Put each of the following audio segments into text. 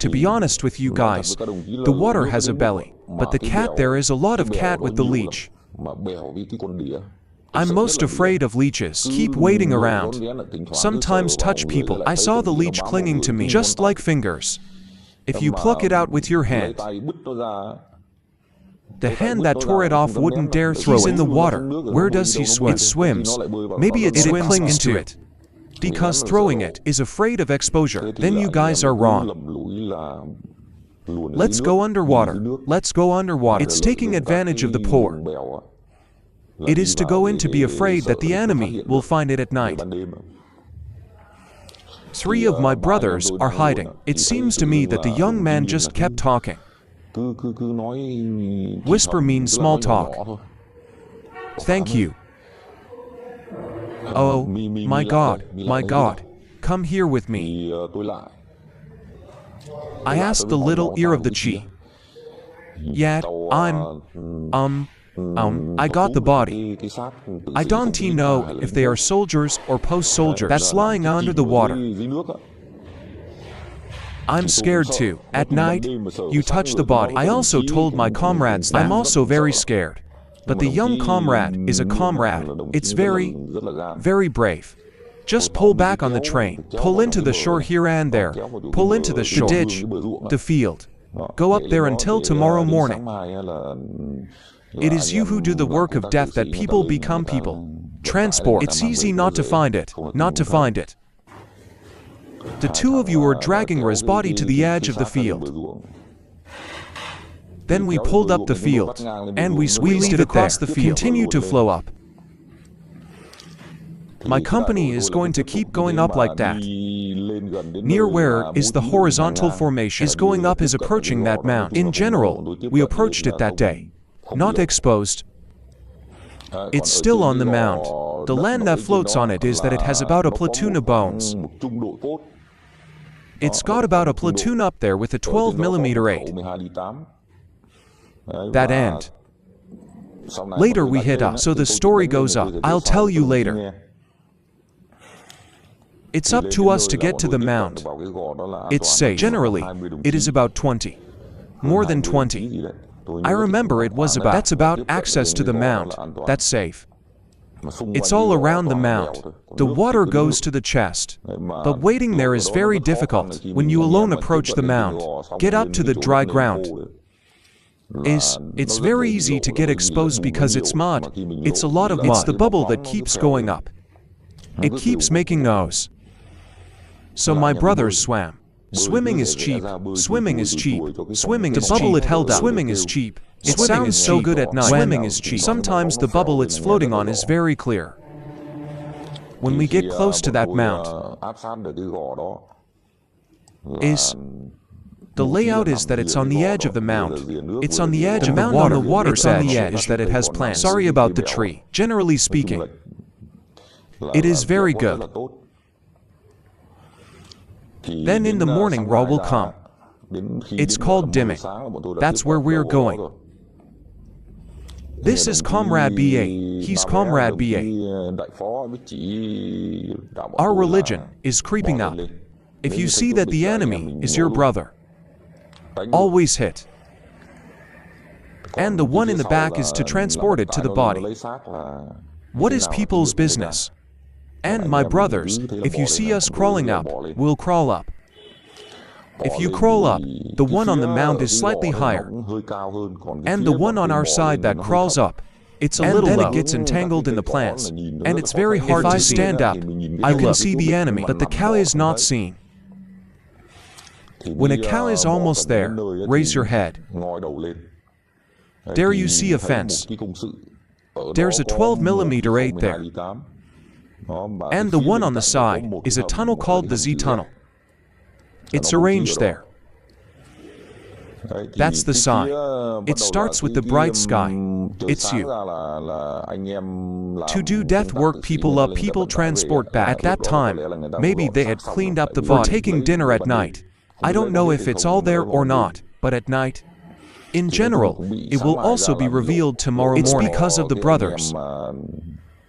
To be honest with you guys, the water has a belly, but the cat, there is a lot of cat with the leech. I'm most afraid of leeches. Keep waiting around. Sometimes touch people. I saw the leech clinging to me, just like fingers. If you pluck it out with your hand, the hand that tore it off wouldn't dare throw it. He's in the water. Where does he swim? It swims. Maybe it swims into it. Because throwing it is afraid of exposure. Then you guys are wrong. Let's go underwater. Let's go underwater. It's taking advantage of the poor. It is to go in to be afraid that the enemy will find it at night. 3 of my brothers are hiding. It seems to me that the young man just kept talking. Whisper means small talk. Thank you. Oh, my God, come here with me. I asked the little ear of the chi. Yet, I got the body. I don't know if they are soldiers or post-soldiers that's lying under the water. I'm scared too. At night, you touch the body. I also told my comrades that I'm also very scared. But the young comrade is a comrade. It's very, very brave. Just pull back on the train. Pull into the shore here and there. Pull into the shore, the ditch, the field. Go up there until tomorrow morning. It is you who do the work of death that people become people. Transport. It's easy not to find it. Not to find it. The 2 of you are dragging Ra's body to the edge of the field. Then we pulled up the field, and we squeezed it across the field. Continue to flow up. My company is going to keep going up like that. Near where is the horizontal formation is going up is approaching that mount. In general, we approached it that day. Not exposed. It's still on the mount. The land that floats on it is that it has about a platoon of bones. It's got about a platoon up there with a 12mm 8. That end. Later we hit up, so the story goes up. I'll tell you later. It's up to us to get to the mount. It's safe. Generally, it is about 20. More than 20. I remember it was about. That's about access to the mount. That's safe. It's all around the mount. The water goes to the chest. But waiting there is very difficult. When you alone approach the mount, get up to the dry ground. It's very easy to get exposed because it's mud. It's a lot of mud. It's the bubble that keeps going up. It keeps making noise. So my brothers swam. Swimming is cheap. Swimming is cheap. Swimming is cheap. The bubble it held up. Swimming is cheap. It sounds so good at night. Swimming is cheap. Sometimes the bubble it's floating on is very clear. When we get close to that mount, the layout is that it's on the edge of the mount. It's on the edge of the water. On the water's edge is that it has plants. Sorry about the tree. Generally speaking, it is very good. Then in the morning Ra will come. It's called dimming. That's where we're going. This is Comrade BA. He's Comrade BA. Our religion is creeping up. If you see that the enemy is your brother, always hit. And the one in the back is to transport it to the body. What is people's business? And my brothers, if you see us crawling up, we'll crawl up. If you crawl up, the one on the mount is slightly higher. And the one on our side that crawls up, it's a little low. And then it gets entangled in the plants. And it's very hard to stand up. I can see the enemy, but the cow is not seen. When a cow is almost there, raise your head. There you see a fence. There's a 12mm 8 there. And the one on the side is a tunnel called the Z tunnel. It's arranged there. That's the sign. It starts with the bright sky. It's you. To do death work people up, people transport back. At that time, maybe they had cleaned up the body. For taking dinner at night. I don't know if it's all there or not, but at night, in general, it will also be revealed tomorrow morning. It's because of the brothers.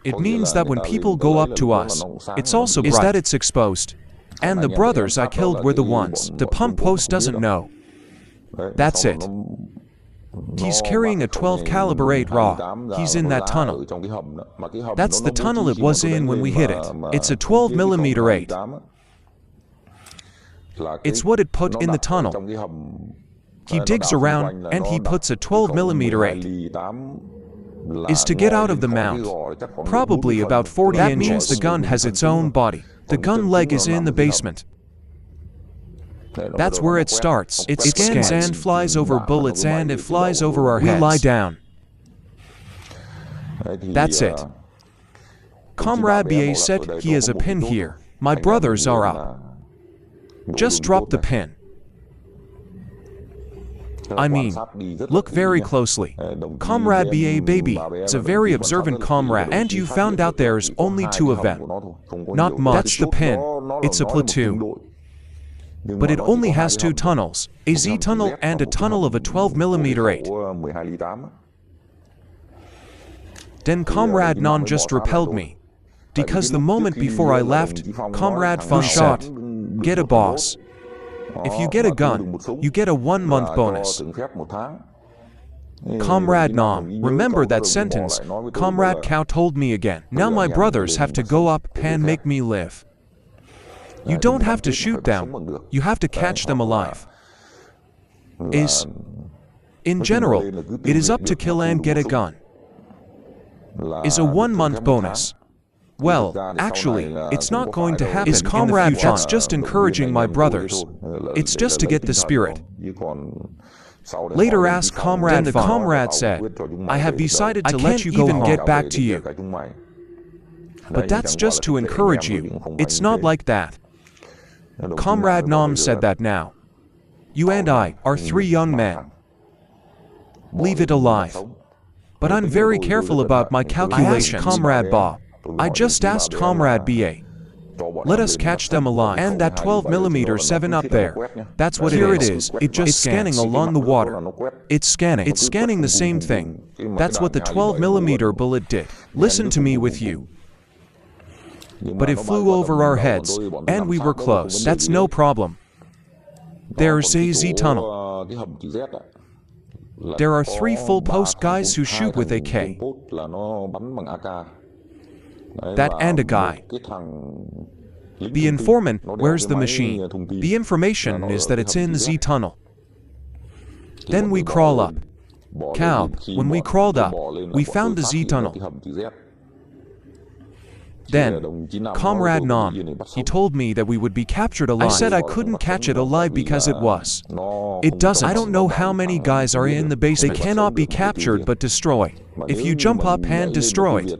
It means that when people go up to us, it's also bright. Is that it's exposed. And the brothers I killed were the ones the pump post doesn't know. That's it. He's carrying a 12 caliber 8 raw. He's in that tunnel. That's the tunnel it was in when we hit it. It's a 12mm 8. It's what it put in the tunnel. He digs around and he puts a 12mm 8. Is to get out of the mount. Probably about 40 inches. That means the gun has its own body. The gun leg is in the basement. That's where it starts. It scans and flies over bullets and it flies over our heads. We lie down. That's it. Comrade BA said he has a pin here. My brothers are up. Just drop the pin. I mean, look very closely. Comrade BA baby is a very observant comrade, and you found out there's only 2 of them. Not much. That's the pin. It's a platoon. But it only has 2 tunnels, a Z tunnel and a tunnel of a 12mm 8. Then Comrade Non just repelled me. Because the moment before I left, Comrade Fun shot, get a boss. If you get a gun, you get a 1-month bonus. Comrade Nam, remember that sentence, Comrade Cow told me again. Now my brothers have to go up and make me live. You don't have to shoot them, you have to catch them alive. In general, it is up to kill and get a gun. Is a 1-month bonus. Well, actually, it's not going to happen. Is Comrade that's just encouraging my brothers. It's just to get the spirit. Later asked Comrade, then the comrade said, I have decided to let you go home. I can't even get back to you. But that's just to encourage you. It's not like that. Comrade Nam said that now. You and I are 3 young men. Leave it alive. But I'm very careful about my calculations. I asked Comrade Bob. I just asked Comrade BA. Let us catch them alive. And that 12mm 7 up there. That's what here it is. It just scanning along the water. It's scanning the same thing. That's what the 12mm bullet did. Listen to me with you. But it flew over our heads, and we were close. That's no problem. There's a Z tunnel. There are 3 full post guys who shoot with AK. That and a guy. The informant wears the machine. The information is that it's in the Z tunnel. Then we crawl up. Cow, when we crawled up, we found the Z tunnel. Then, Comrade Nam, he told me that we would be captured alive. I said I couldn't catch it alive because it was. It doesn't. I don't know how many guys are in the basement. They cannot be captured but destroyed. If you jump up and destroy it.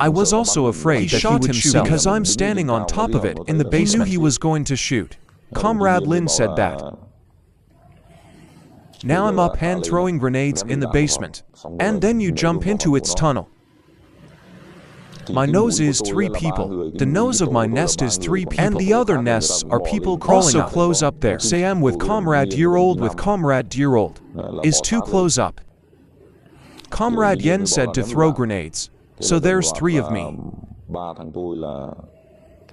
I was also afraid that he would shoot because I'm standing on top of it in the basement. He knew he was going to shoot. Comrade Lin said that. Now I'm up and throwing grenades in the basement. And then you jump into its tunnel. My nose is 3 people. The nose of my nest is 3 people. And the other nests are people crawling up. Also close up there. Say I'm with Comrade Dear-old with Comrade Dear-old. Is 2 close up. Comrade Yen said to throw grenades. So there's 3 of me.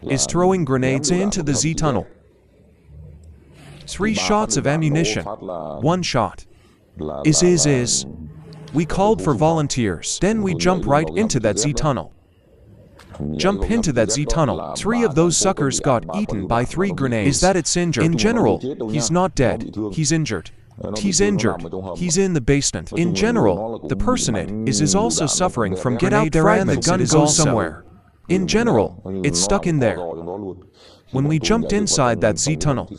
Is throwing grenades into the Z tunnel. 3 shots of ammunition. 1 shot. Is. We called for volunteers. Then we jump right into that Z tunnel. Jump into that Z tunnel. 3 of those suckers got eaten by 3 grenades. Is that it's injured? In general, he's not dead. He's injured. He's injured. He's in the basement. In general, the person is also suffering from get out there and the gun goes somewhere. In general, it's stuck in there. When we jumped inside that Z tunnel,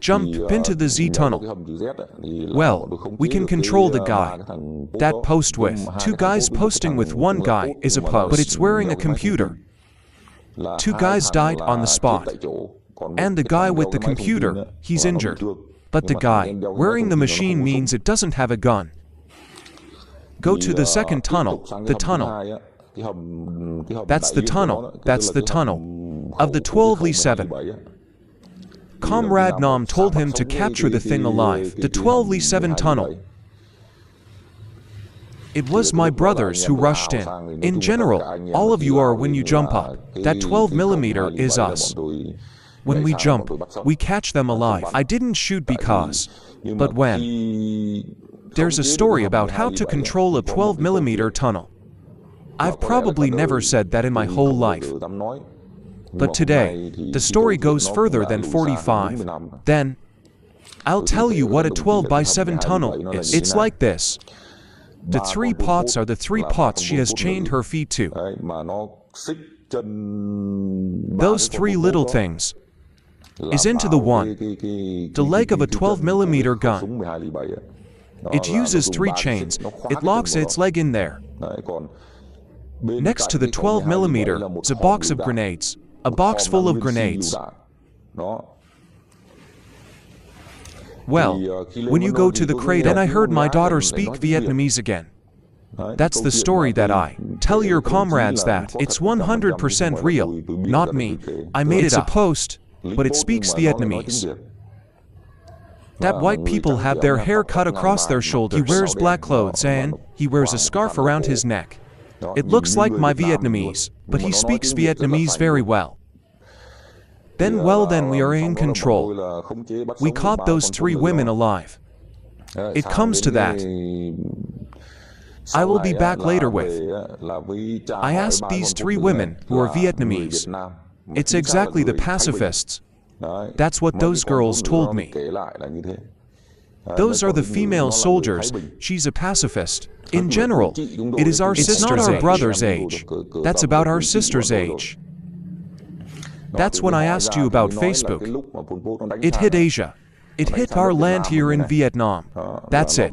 jump into the Z tunnel. Well, we can control the guy. That post with 2 guys posting with 1 guy is a post, but it's wearing a computer. 2 guys died on the spot. And the guy with the computer, he's injured. But the guy wearing the machine means it doesn't have a gun. Go to the second tunnel, the tunnel. That's the tunnel, that's the tunnel of the 12Li-7. Comrade Nam told him to capture the thing alive, the 12Li-7 tunnel. It was my brothers who rushed in. In general, all of you are when you jump up. That 12mm is us. When we jump, we catch them alive. I didn't shoot because, but when. There's a story about how to control a 12mm tunnel. I've probably never said that in my whole life. But today, the story goes further than 45. Then, I'll tell you what a 12x7 tunnel is. It's like this. The 3 pots are the 3 pots she has chained her feet to. Those 3 little things is into the one, the leg of a 12mm gun. It uses 3 chains. It locks its leg in there. Next to the 12mm is a box of grenades, a box full of grenades. Well, when you go to the cradle, then I heard my daughter speak Vietnamese again. That's the story that I tell your comrades that it's 100% real, not me. I made it up. It's a post, but it speaks Vietnamese. That white people have their hair cut across their shoulders. He wears black clothes and he wears a scarf around his neck. It looks like my Vietnamese, but he speaks Vietnamese very well. Then we are in control. We caught those 3 women alive. It comes to that. I will be back later with. I asked these 3 women who are Vietnamese. It's exactly the pacifists. That's what those girls told me. Those are the female soldiers. She's a pacifist. In general, it is our sister's age. It's not our brother's age. That's about our sister's age. That's when I asked you about Facebook. It hit Asia. It hit our land here in Vietnam. That's it.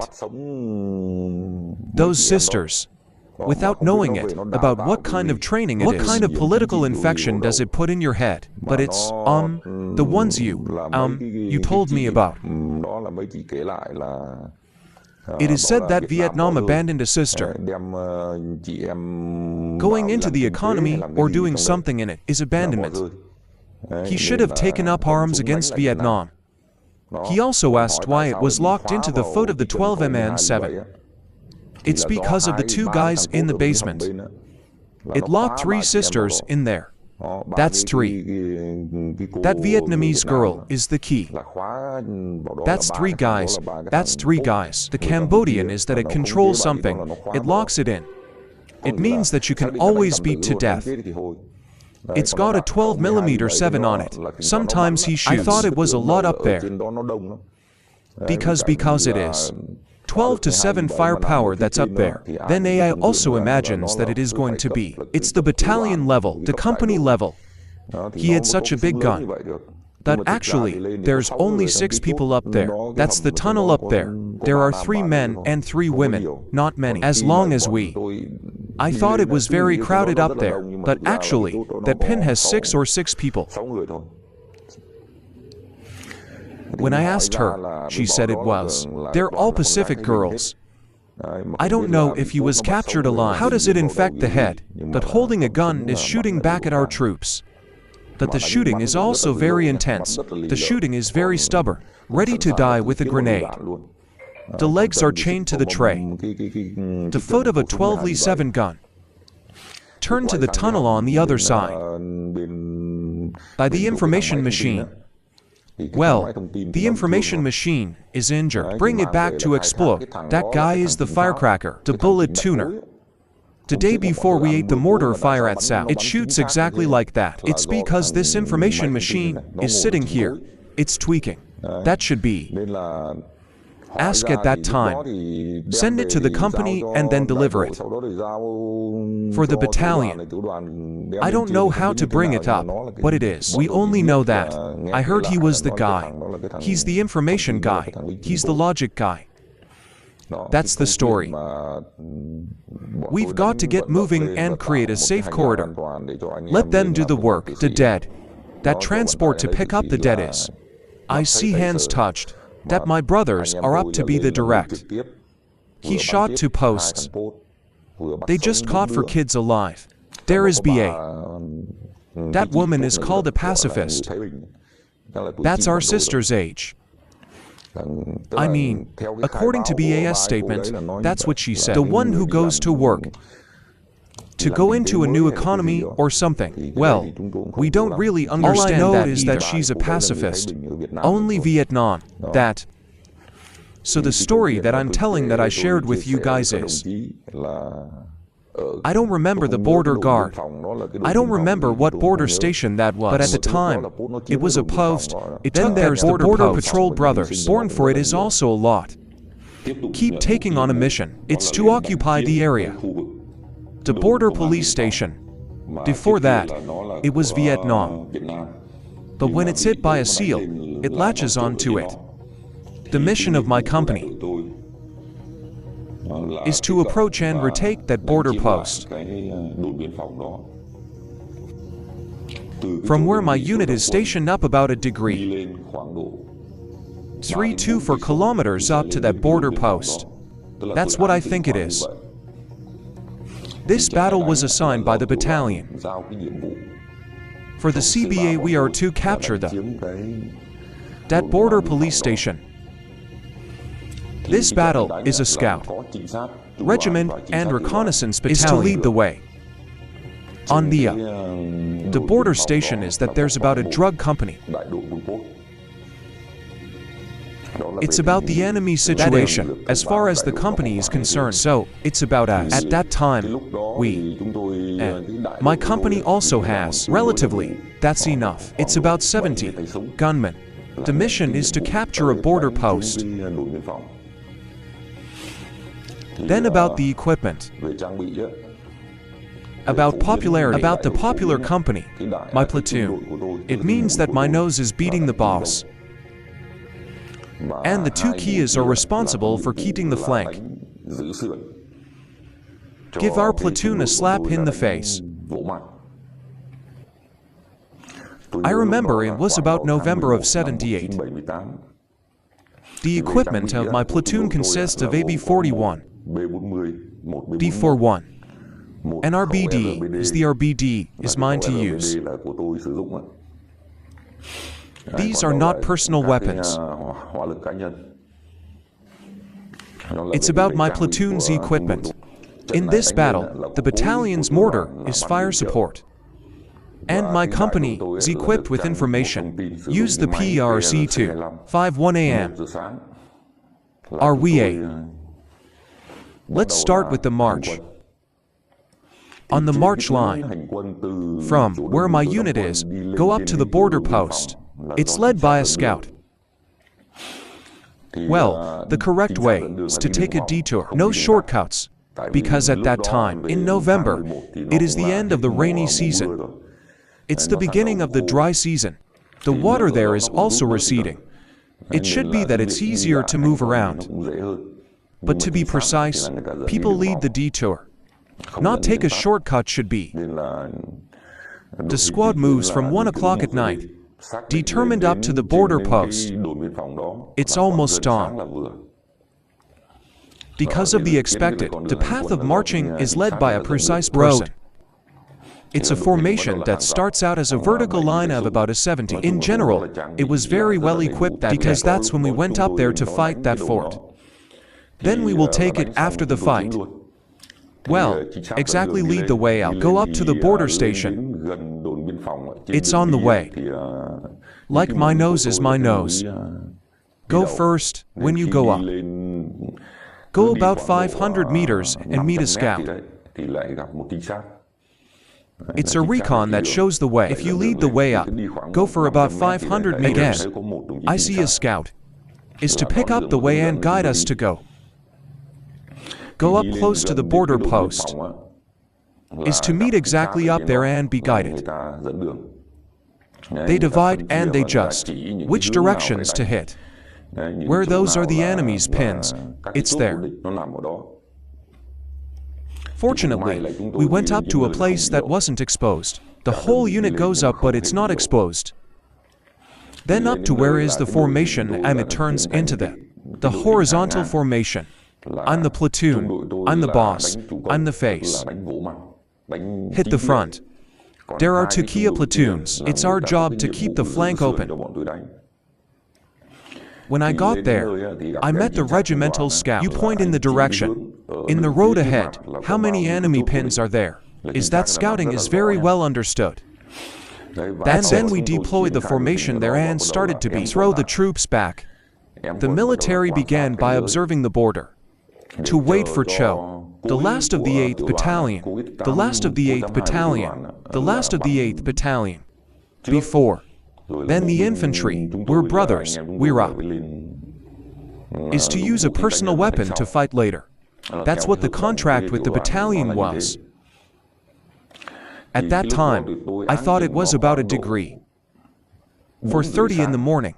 Those sisters, without knowing it, about what kind of training it is. What kind of political infection does it put in your head? But it's, the ones you told me about. It is said that Vietnam abandoned a sister. Going into the economy or doing something in it is abandonment. He should have taken up arms against Vietnam. He also asked why it was locked into the foot of the 12mm7. It's because of the 2 guys in the basement. It locked 3 sisters in there. That's 3. That Vietnamese girl is the key. That's 3 guys. That's 3 guys. The Cambodian is that it controls something. It locks it in. It means that you can always beat to death. It's got a 12mm7 on it. Sometimes he shoots. I thought it was a lot up there. Because it is. 12 to 7 firepower that's up there. Then AI also imagines that it is going to be. It's the battalion level, the company level. He had such a big gun. That actually, there's only 6 people up there. That's the tunnel up there. There are 3 men and 3 women, not many. As long as we. I thought it was very crowded up there, but actually, that pin has 6 or 6 people. When I asked her, she said it was. They're all Pacific girls. I don't know if he was captured alive. How does it infect the head? But holding a gun is shooting back at our troops. But the shooting is also very intense. The shooting is very stubborn, ready to die with a grenade. The legs are chained to the tray. The foot of a 12mm7 gun. Turn to the tunnel on the other side. By the information machine. Well, the information machine is injured. Bring it back to explode. That guy is the firecracker, the bullet tuner. The day before we ate the mortar fire at South. It shoots exactly like that. It's because this information machine is sitting here. It's tweaking. That should be. Ask at that time. Send it to the company and then deliver it. For the battalion. I don't know how to bring it up, what it is. We only know that. I heard he was the guy. He's the information guy. He's the logic guy. That's the story. We've got to get moving and create a safe corridor. Let them do the work, the dead. That transport to pick up the dead is. I see hands touched. That my brothers are up to be the direct. He shot 2 posts. They just caught for kids alive. There is BA. That woman is called a pacifist. That's our sister's age. I mean, according to BAS statement, that's what she said. The one who goes to work to go into a new economy or something. Well, we don't really understand that. All I know is that she's a pacifist. Only Vietnam. That. So the story that I'm telling that I shared with you guys is, I don't remember the border guard. I don't remember what border station that was. But at the time, it was a post. Then there's the border patrol brothers. Born for it is also a lot. Keep taking on a mission. It's to occupy the area. The border police station. Before that, it was Vietnam. But when it's hit by a SEAL, it latches onto it. The mission of my company is to approach and retake that border post. From where my unit is stationed up about a degree. 3-4 kilometers up to that border post. That's what I think it is. This battle was assigned by the battalion. For the CBA we are to capture that border police station. This battle is a scout, regiment, and reconnaissance battalion is to lead the way. On the border station is that there's about a drug company. It's about the enemy situation, as far as the company is concerned. So, it's about us. At that time, my company also has, relatively, that's enough. It's about 70 gunmen. The mission is to capture a border post. Then about the equipment. About popularity. About the popular company, my platoon. It means that my nose is beating the boss. And the two Kias are responsible for keeping the flank. Give our platoon a slap in the face. I remember it was about November of '78. The equipment of my platoon consists of AB-41, D-41, and RBD is the RBD is mine to use. These are not personal weapons. It's about my platoon's equipment. In this battle, the battalion's mortar is fire support. And my company is equipped with information. Use the PRC-2, 5:1 AM. Are we A? Let's start with the march. On the march line, from where my unit is, go up to the border post. It's led by a scout. Well, the correct way is to take a detour, no shortcuts, because at that time, in November, it is the end of the rainy season. It's the beginning of the dry season. The water there is also receding. It should be that it's easier to move around. But to be precise, people lead the detour. Not take a shortcut should be. The squad moves from 1 o'clock at night, determined up to the border post. It's almost dawn. Because of the expected, the path of marching is led by a precise person. It's a formation that starts out as a vertical line of about a 70. In general, it was very well equipped because that's when we went up there to fight that fort. Then we will take it after the fight. Well, exactly lead the way out. Go up to the border station. It's on the way. Like my nose is my nose. Go first when you go up. Go about 500 meters and meet a scout. It's a recon that shows the way. If you lead the way up, go for about 500 meters. Again, I see a scout. Is to pick up the way and guide us to go. Go up close to the border post. Is to meet exactly up there and be guided. They divide and they just which directions to hit. Where those are the enemy's pins, it's there. Fortunately, we went up to a place that wasn't exposed. The whole unit goes up but it's not exposed. Then up to where is the formation and it turns into the horizontal formation. I'm the platoon, I'm the boss, I'm the face. Hit the front. There are 2 Kia platoons. It's our job to keep the flank open. When I got there, I met the regimental scout. You point in the direction. In the road ahead, how many enemy pins are there? Is that scouting is very well understood. Then we deployed the formation there and started to throw the troops back. The military began by observing the border, to wait for Cho, the last of the 8th Battalion, the last of the 8th Battalion, the last of the 8th Battalion. Before. Then the infantry, we're brothers, we're up. Is to use a personal weapon to fight later. That's what the contract with the battalion was. At that time, I thought it was about a degree. 4:30 in the morning.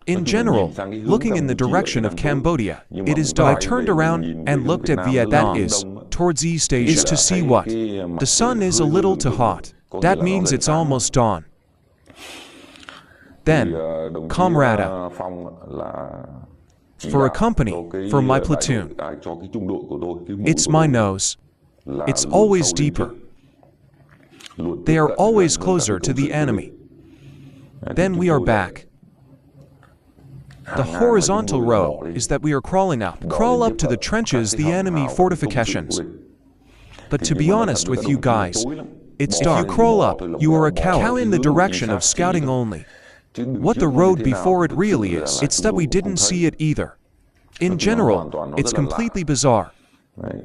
In general, looking in the direction of Cambodia, it is dark. I turned around and looked at Vietnam, that is, towards East Asia, is to see what? The sun is a little too hot. That means it's almost dawn. Then, Comrade, for a company, for my platoon, it's my nose. It's always deeper. They are always closer to the enemy. Then we are back. The horizontal row is that we are crawling up. Crawl up to the trenches, the enemy fortifications. But to be honest with you guys, it's dark. If you crawl up, you are a cow in the direction of scouting only. What the road before it really is, it's that we didn't see it either. In general, it's completely bizarre.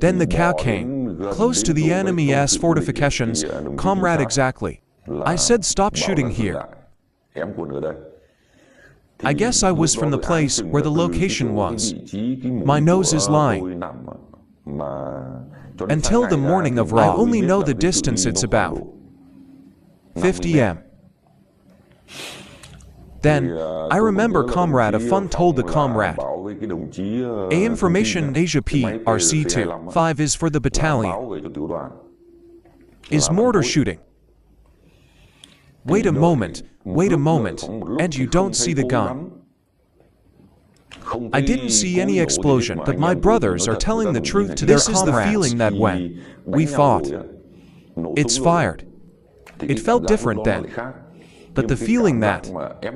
Then the cow came, close to the enemy's fortifications, comrade exactly. I said stop shooting here. I guess I was from the place where the location was. My nose is lying. Until the morning of Ra, I only know the distance it's about 50 m. Then, I remember Comrade Afun told the comrade, A information Asia PRC2, 5 is for the battalion. Is mortar shooting. Wait a moment, and you don't see the gun. I didn't see any explosion, but my brothers are telling the truth to their comrades. This is the feeling that when we fought, it's fired. It felt different then. But the feeling that,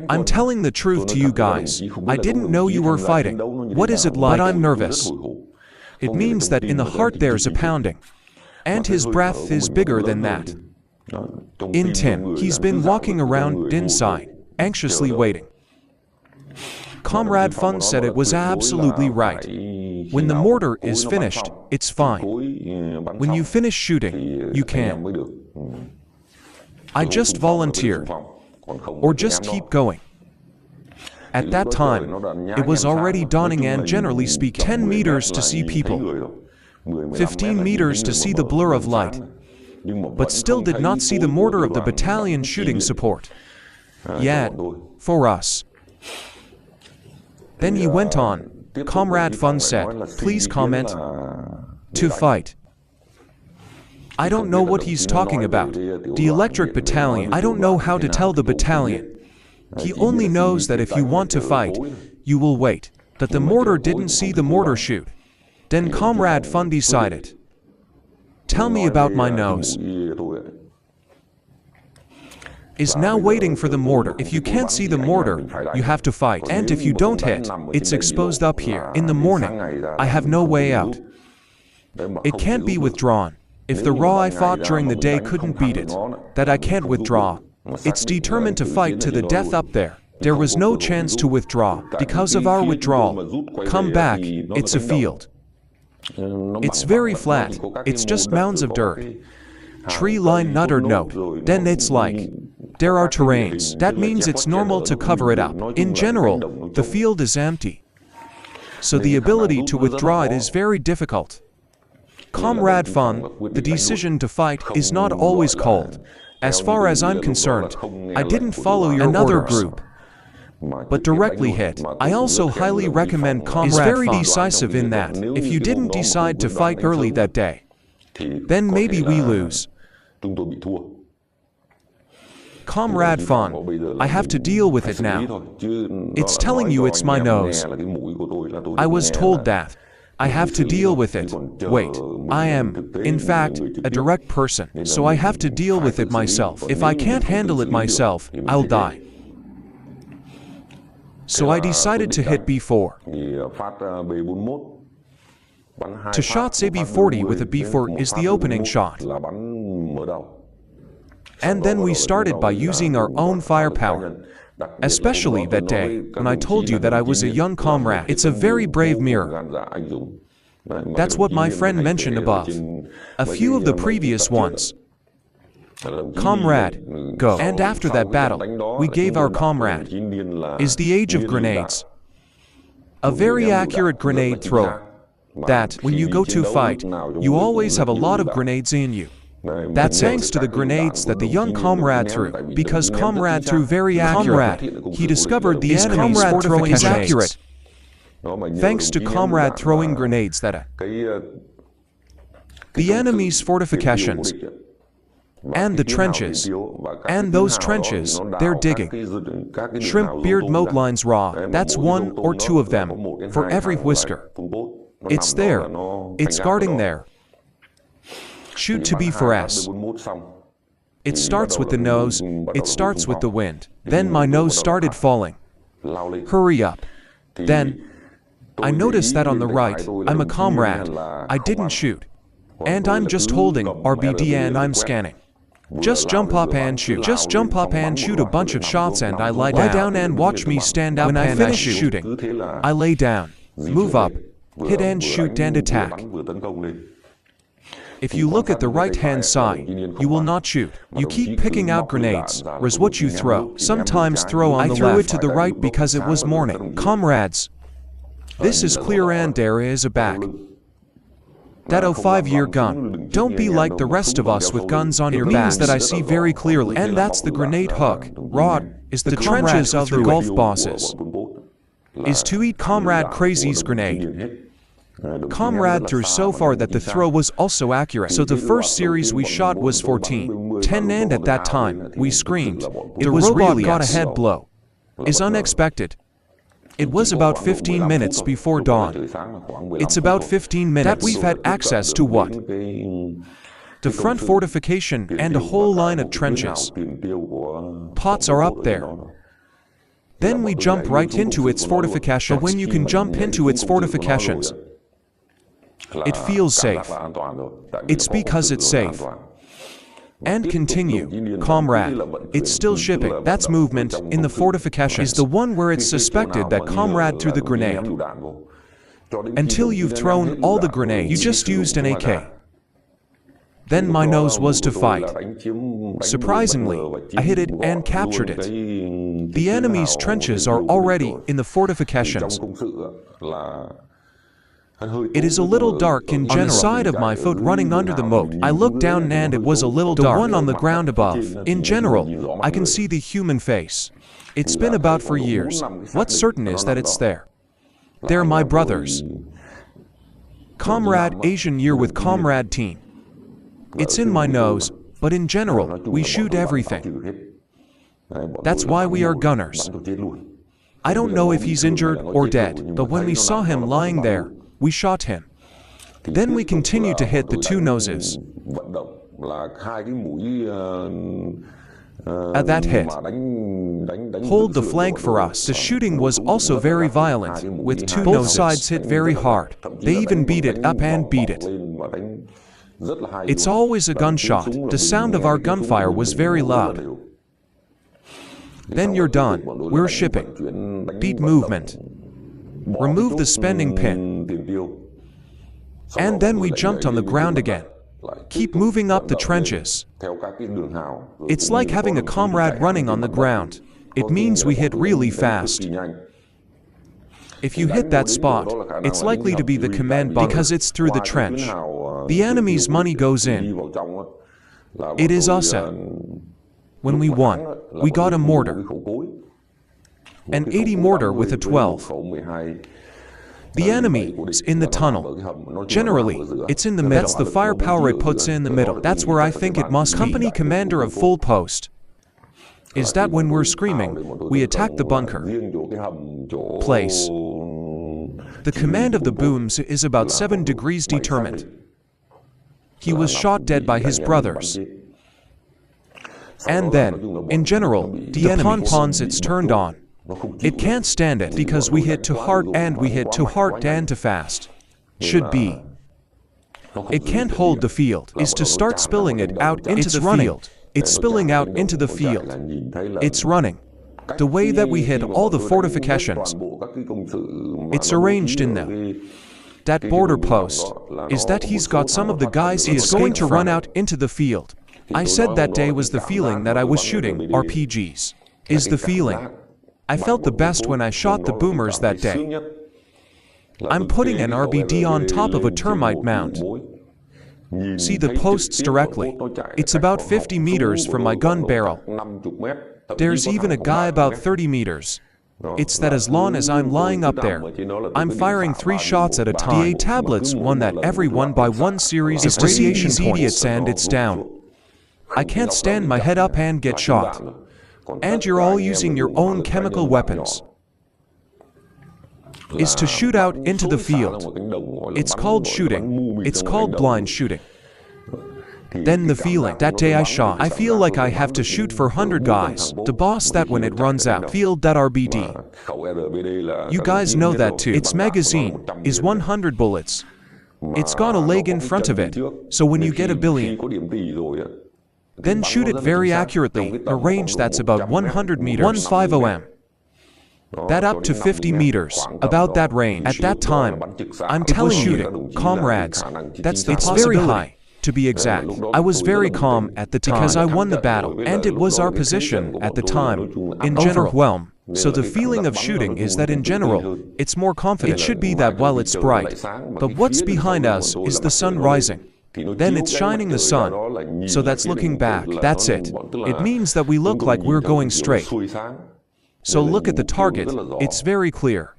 I'm telling the truth to you guys, I didn't know you were fighting. What is it like? But I'm nervous. It means that in the heart there's a pounding. And his breath is bigger than that. In Tin, he's been walking around inside, anxiously waiting. Comrade Fun said it was absolutely right. When the mortar is finished, it's fine. When you finish shooting, you can. I just volunteered. Or just keep going. At that time, it was already dawning and generally speaking, 10 meters to see people, 15 meters to see the blur of light, but still did not see the mortar of the battalion shooting support. Yet, for us. Then he went on. Comrade Fun said, please comment. To fight. I don't know what he's talking about. The electric battalion, I don't know how to tell the battalion. He only knows that if you want to fight, you will wait. That the mortar didn't see the mortar shoot. Then Comrade Fun decided. Tell me about my nose. Is now waiting for the mortar. If you can't see the mortar, you have to fight. And if you don't hit, it's exposed up here. In the morning, I have no way out. It can't be withdrawn. If the Raw I fought during the day couldn't beat it, that I can't withdraw. It's determined to fight to the death up there. There was no chance to withdraw. Because of our withdrawal, come back, it's a field. It's very flat, it's just mounds of dirt. Tree line nutter note. Then it's like, there are terrains. That means it's normal to cover it up. In general, the field is empty. So the ability to withdraw it is very difficult. Comrade Fun, the decision to fight is not always called. As far as I'm concerned, I didn't follow your another group, but directly hit. I also highly recommend Comrade is very decisive in that. If you didn't decide to fight early that day, then maybe we lose. Comrade Fun, I have to deal with it now. It's telling you it's my nose. I was told that. I have to deal with it. Wait, I am, in fact, a direct person, so I have to deal with it myself. If I can't handle it myself, I'll die. So I decided to hit B4. To shots a B40 with a B4 is the opening shot. And then we started by using our own firepower. Especially that day, when I told you that I was a young comrade. It's a very brave mirror. That's what my friend mentioned above. A few of the previous ones. Comrade, go. And after that battle, we gave our comrade is the age of grenades. A very accurate grenade thrower. That, when you go to fight, you always have a lot of grenades in you. That's thanks to the grenades that the young comrade threw, because comrade threw very accurate. He discovered the enemy's throwing is accurate. Thanks to comrade throwing grenades that the enemy's fortifications and the trenches, and those trenches, they're digging. Shrimp beard mode lines raw, that's one or two of them, for every whisker. It's there, it's guarding there. Shoot to B4S. It starts with the nose, it starts with the wind. Then my nose started falling. Hurry up. Then, I noticed that on the right, I'm a comrade. I didn't shoot. And I'm just holding RBD and I'm scanning. Just jump up and shoot. Just jump up and shoot a bunch of shots and I lie down and watch me stand up. When I finish shooting, I lay down, move up, hit and shoot and attack. If you look at the right-hand side, you will not shoot. You keep picking out grenades, whereas what you throw. Sometimes throw on the left. I threw it to the right because it was morning. Comrades, this is clear and there is a back. That 05-year gun. Don't be like the rest of us with guns on your backs. That I see very clearly. And that's the grenade hook. Rod is the trenches of the golf bosses. Is to eat Comrade Crazy's grenade. Comrade threw so far that the throw was also accurate. So the first series we shot was 14-10 and at that time, we screamed. It was really got a head blow. Is unexpected. It was about 15 minutes before dawn. It's about 15 minutes that we've had access to what? The front fortification and a whole line of trenches. Pots are up there. Then we jump right into its fortifications. When you can jump into its fortifications, it feels safe. It's because it's safe. And continue, comrade. It's still shipping. That's movement in the fortifications. Is the one where it's suspected that comrade threw the grenade. Until you've thrown all the grenades, you just used an AK. Then my nose was to fight. Surprisingly, I hit it and captured it. The enemy's trenches are already in the fortifications. It is a little dark in general. On the side of my foot running under the moat, I looked down and it was a little dark. The one on the ground above, in general, I can see the human face. It's been about for years. What's certain is that it's there. They're my brothers. Comrade Asian year with comrade team. It's in my nose, but in general, we shoot everything. That's why we are gunners. I don't know if he's injured or dead, but when we saw him lying there, we shot him. Then we continued to hit the two noses. At that hit, hold the flank for us. The shooting was also very violent, with two noses. Both sides hit very hard. They even beat it up and beat it. It's always a gunshot. The sound of our gunfire was very loud. Then you're done. We're shipping. Beat movement. Remove the spending pin. And then we jumped on the ground again. Keep moving up the trenches. It's like having a comrade running on the ground. It means we hit really fast. If you hit that spot, it's likely to be the command bunker because it's through the trench. The enemy's money goes in. It is us. When we won, we got a mortar. An 80 mortar with a 12. The enemy is in the tunnel. Generally, it's in the middle. That's the firepower it puts in the middle. That's where I think it must be. Company commander of full post is that when we're screaming, we attack the bunker place. The command of the booms is about 7 degrees determined. He was shot dead by his brothers. And then, in general, the pon-pons it's turned on. It can't stand it because we hit too hard and we hit too hard and too fast. Should be. It can't hold the field. Is to start spilling it out into the field. It's spilling out into the field. It's running. The way that we hit all the fortifications, it's arranged in them. That border post is that he's got some of the guys he is going to run out into the field. I said that day was the feeling that I was shooting RPGs. Is the feeling. I felt the best when I shot the boomers that day. I'm putting an RBD on top of a termite mound. See the posts directly. It's about 50 meters from my gun barrel. There's even a guy about 30 meters. It's that as long as I'm lying up there, I'm firing 3 shots at a time. DA tablets won that every 1x1 series of radiation idiots and it's down. I can't stand my head up and get shot. And you're all using your own chemical weapons. Is to shoot out into the field. It's called shooting. It's called blind shooting. Then the feeling, that day I shot, I feel like I have to shoot for 100 guys. The boss that when it runs out, field that RBD. You guys know that too. Its magazine is 100 bullets. It's got a leg in front of it, so when you get a billion, then shoot it very accurately, a range that's about 100 meters, 150 m. That up to 50 meters, about that range. At that time, I'm telling you, comrades, it's very high. To be exact, I was very calm at the time because I won the battle, and it was our position at the time. In general, so the feeling of shooting is that in general, it's more confident. It should be that while it's bright, but what's behind us is the sun rising. Then it's shining the sun, so that's looking back, that's it. It means that we look like we're going straight. So look at the target, it's very clear.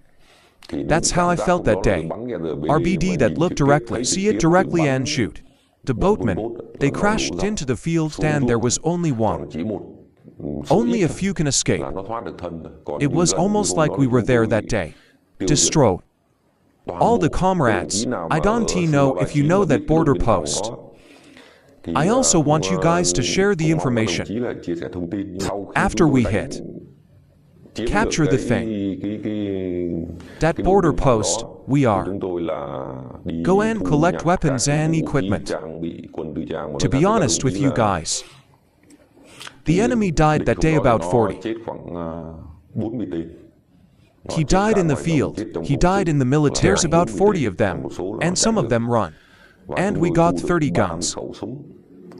That's how I felt that day. RBD that look directly, see it directly and shoot. The boatmen, they crashed into the field and there was only one. Only a few can escape. It was almost like we were there that day. Destroyed. All the comrades, I don't know if you know that border post. I also want you guys to share the information. After we hit, capture the thing. That border post, we are. Go and collect weapons and equipment. To be honest with you guys, the enemy died that day about 40. He died in the field, he died in the military. There's about 40 of them, and some of them run. And we got 30 guns.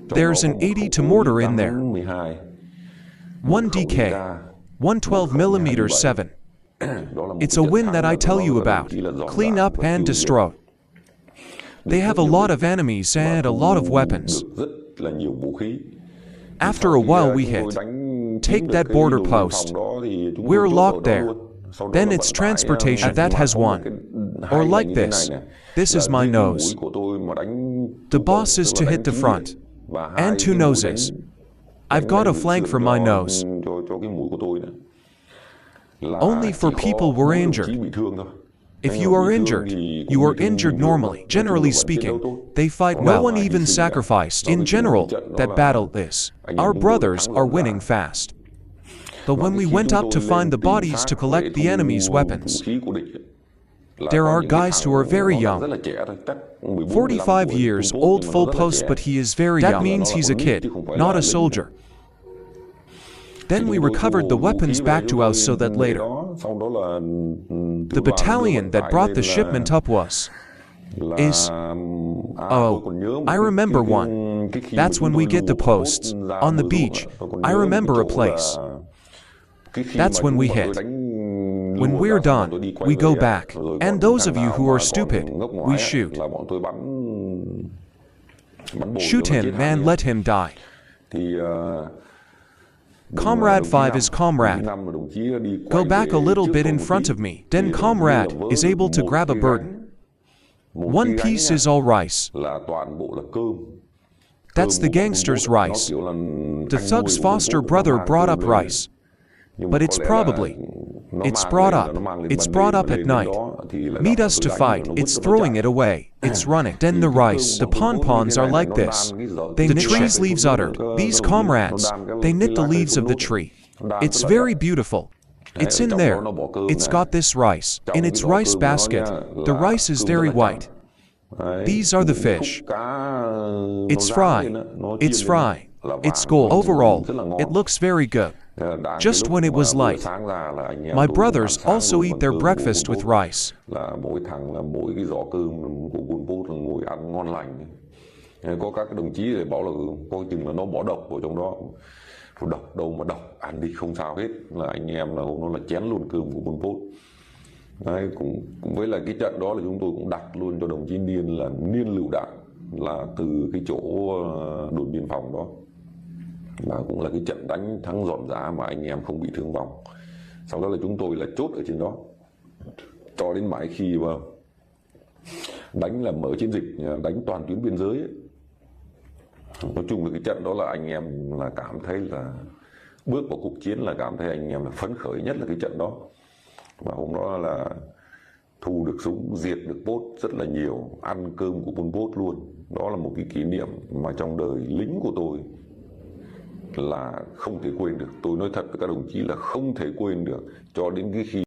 There's an 80 mortar in there. 1 DK. 112mm 7. It's a win that I tell you about. Clean up and destroy. They have a lot of enemies and a lot of weapons. After a while we hit. Take that border post. We're locked there. Then it's transportation that has won. Or like this. This is my nose. The boss is to hit the front. And 2 noses. I've got a flank for my nose. Only for people who are injured. If you are injured, you are injured normally. Generally speaking, they fight well. No one even sacrificed. In general, that battle is. Our brothers are winning fast. But when we went up to find the bodies to collect the enemy's weapons, there are guys who are very young. 45 years old full post, but he is very young. That means he's a kid, not a soldier. Then we recovered the weapons back to us so that later, the battalion that brought the shipment up I remember one. That's when we get the posts. On the beach, I remember a place. That's when we hit. When we're done, we go back. And those of you who are stupid, we shoot. Shoot him and let him die. Comrade 5 is comrade. Go back a little bit in front of me. Then comrade is able to grab a burden. 1 piece is all rice. That's the gangster's rice. The thug's foster brother brought up rice. But it's brought up at night. Meet us to fight. It's throwing it away. It's running. Then the rice, the pon-pons are like this. They knit the tree's leaves uttered. These comrades, they knit the leaves of the tree. It's very beautiful. It's in there. It's got this rice. In its rice basket, the rice is very white. These are the fish. It's fry. It's fry. It's gold. Overall, it looks very good. Just when it was light. My brothers also eat their breakfast with rice. Mỗi thằng là mỗi cái giỏ cơm của PolPot là ngồi ăn ngon lành. Có các cái đồng chí thì bảo là coi chừng là nó bỏ độc vào trong đó. Độc đâu mà độc, ăn đi không sao hết. Là anh em là hôm đó là chén luôn cơm của PolPot. Đấy, cũng với lại cái trận đó là chúng tôi cũng đặt luôn cho đồng chí Niên là niên lựu đạn là từ cái chỗ đồn biên phòng đó. Và cũng là cái trận đánh thắng rộn rã mà anh em không bị thương vong. Sau đó là chúng tôi là chốt ở trên đó cho đến mãi khi mà đánh là mở chiến dịch, đánh toàn tuyến biên giới ấy. Nói chung là cái trận đó là anh em là cảm thấy là bước vào cuộc chiến là cảm thấy anh em là phấn khởi nhất là cái trận đó. Và hôm đó là thu được súng, diệt được Pốt rất là nhiều, ăn cơm của PolPot luôn. Đó là một cái kỷ niệm mà trong đời lính của tôi là không thể quên được. Tôi nói thật với các đồng chí là không thể quên được cho đến cái khi